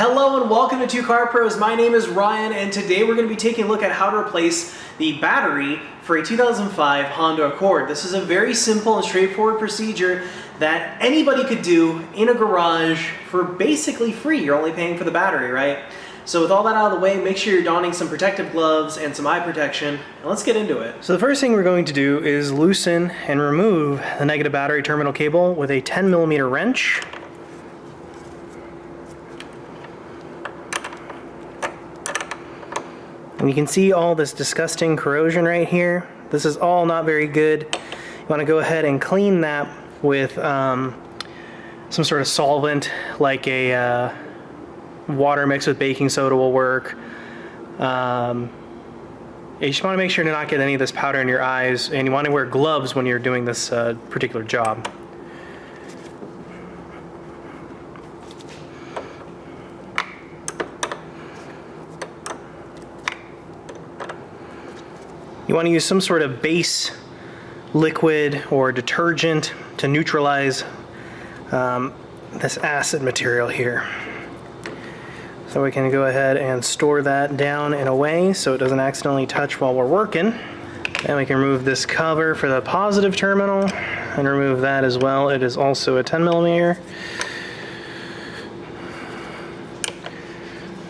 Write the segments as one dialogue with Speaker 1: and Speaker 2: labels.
Speaker 1: Hello and welcome to Two Car Pros. My name is Ryan and today we're going to be taking a look at how to replace the battery for a 2005 Honda Accord. This is a very simple and straightforward procedure that anybody could do in a garage for basically free. You're only paying for the battery, right? So with all that out of the way, make sure you're donning some protective gloves and some eye protection, and let's get into it. So the first thing we're going to do is loosen and remove the negative battery terminal cable with a 10mm wrench. And you can see all this disgusting corrosion right here. This is all not very good. You want to go ahead and clean that with some sort of solvent, like a water mixed with baking soda will work. You just want to make sure to not get any of this powder in your eyes, and you want to wear gloves when you're doing this particular job. You want to use some sort of base liquid or detergent to neutralize this acid material here. So we can go ahead and store that down in a way so it doesn't accidentally touch while we're working. And we can remove this cover for the positive terminal and remove that as well. It is also a 10mm.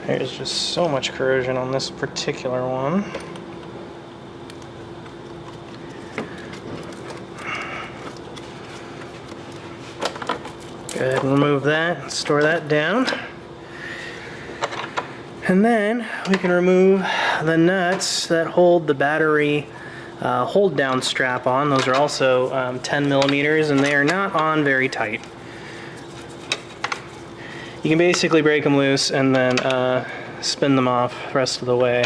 Speaker 1: There's just so much corrosion on this particular one. Go ahead and remove that, store that down. And then we can remove the nuts that hold the battery hold down strap on. Those are also 10mm and they are not on very tight. You can basically break them loose and then spin them off the rest of the way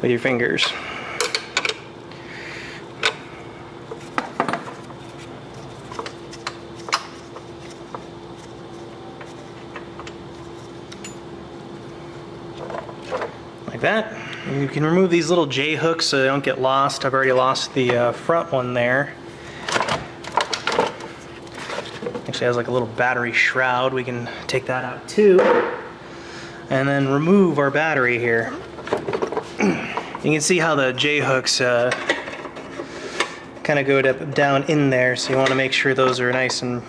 Speaker 1: with your fingers. Like that. And you can remove these little J hooks so they don't get lost. I've already lost the front one there. Actually has like a little battery shroud. We can take that out too. And then remove our battery here. You can see how the J hooks kind of go down in there, so you want to make sure those are nice and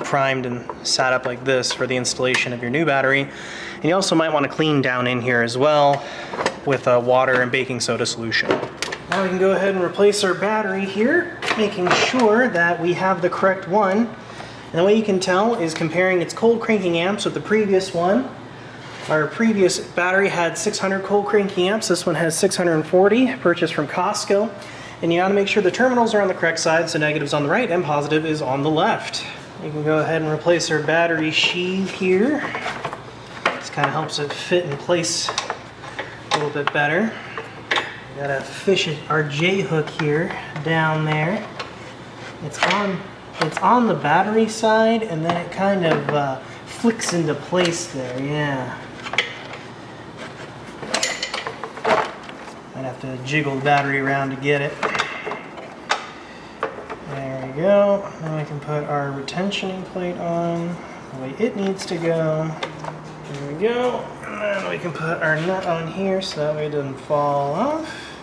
Speaker 1: primed and sat up like this for the installation of your new battery. And you also might want to clean down in here as well with water and baking soda solution. Now we can go ahead and replace our battery here, making sure that we have the correct one. And the way you can tell is comparing its cold cranking amps with the previous one. Our previous battery had 600 cold cranking amps. This one has 640, purchased from Costco. And you got to make sure the terminals are on the correct side, so negative's on the right and positive is on the left. You can go ahead and replace our battery sheath here. This kind of helps it fit in place a little bit better. We gotta fish our J hook here down there. It's on the battery side, and then it kind of flicks into place there. Yeah. I'd have to jiggle the battery around to get it. There we go. Then we can put our retentioning plate on the way it needs to go. There we go. And then we can put our nut on here so that way it doesn't fall off.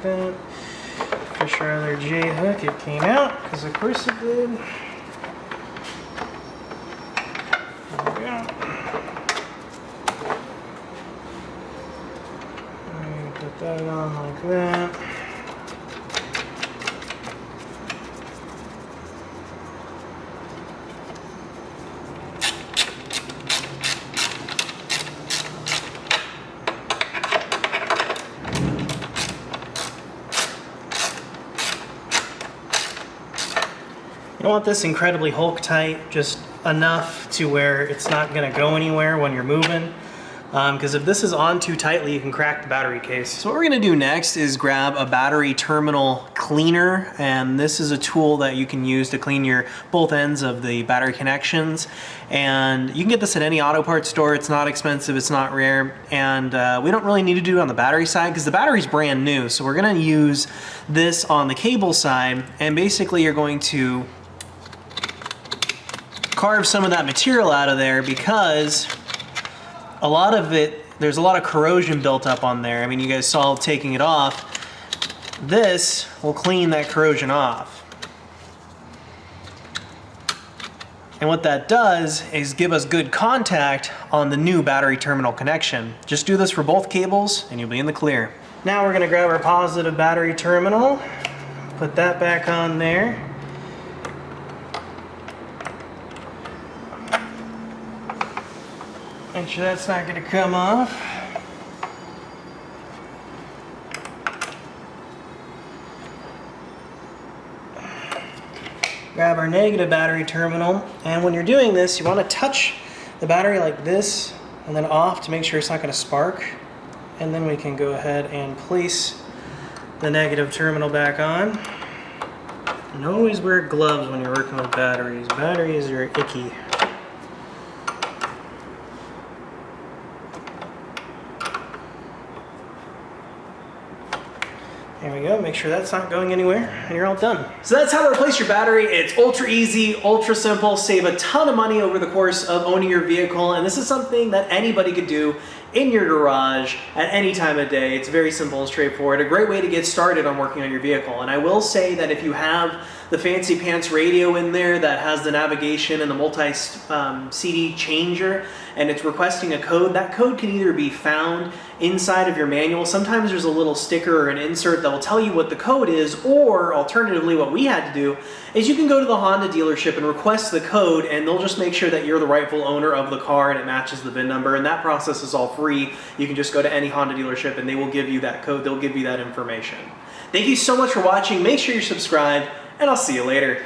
Speaker 1: Then fish our other J hook. It came out because of course it did. There we go. And put that on like that. You don't want this incredibly Hulk tight, just enough to where it's not going to go anywhere when you're moving. Because if this is on too tightly, you can crack the battery case. So what we're going to do next is grab a battery terminal cleaner, and this is a tool that you can use to clean both ends of the battery connections. And you can get this at any auto parts store. It's not expensive, it's not rare, and we don't really need to do it on the battery side because the battery's brand new. So we're going to use this on the cable side, and basically you're going to carve some of that material out of there because a lot of it, there's a lot of corrosion built up on there. I mean, you guys saw taking it off. This will clean that corrosion off. And what that does is give us good contact on the new battery terminal connection. Just do this for both cables and you'll be in the clear. Now we're gonna grab our positive battery terminal, put that back on there. Make sure that's not gonna come off. Grab our negative battery terminal, and when you're doing this, you want to touch the battery like this and then off to make sure it's not going to spark. And then we can go ahead and place the negative terminal back on. And always wear gloves when you're working with batteries. Batteries are icky. There we go, make sure that's not going anywhere, and you're all done. So that's how to replace your battery. It's ultra easy, ultra simple, save a ton of money over the course of owning your vehicle, and this is something that anybody could do in your garage at any time of day. It's very simple and straightforward. A great way to get started on working on your vehicle. And I will say that if you have the fancy pants radio in there that has the navigation and the multi-CD changer, and it's requesting a code, that code can either be found inside of your manual. Sometimes there's a little sticker or an insert that will tell you what the code is, or alternatively what we had to do is you can go to the Honda dealership and request the code, and they'll just make sure that you're the rightful owner of the car and it matches the VIN number, and that process is all free. You can just go to any Honda dealership and they will give you that code, they'll give you that information. Thank you so much for watching. Make sure you're subscribed, and I'll see you later.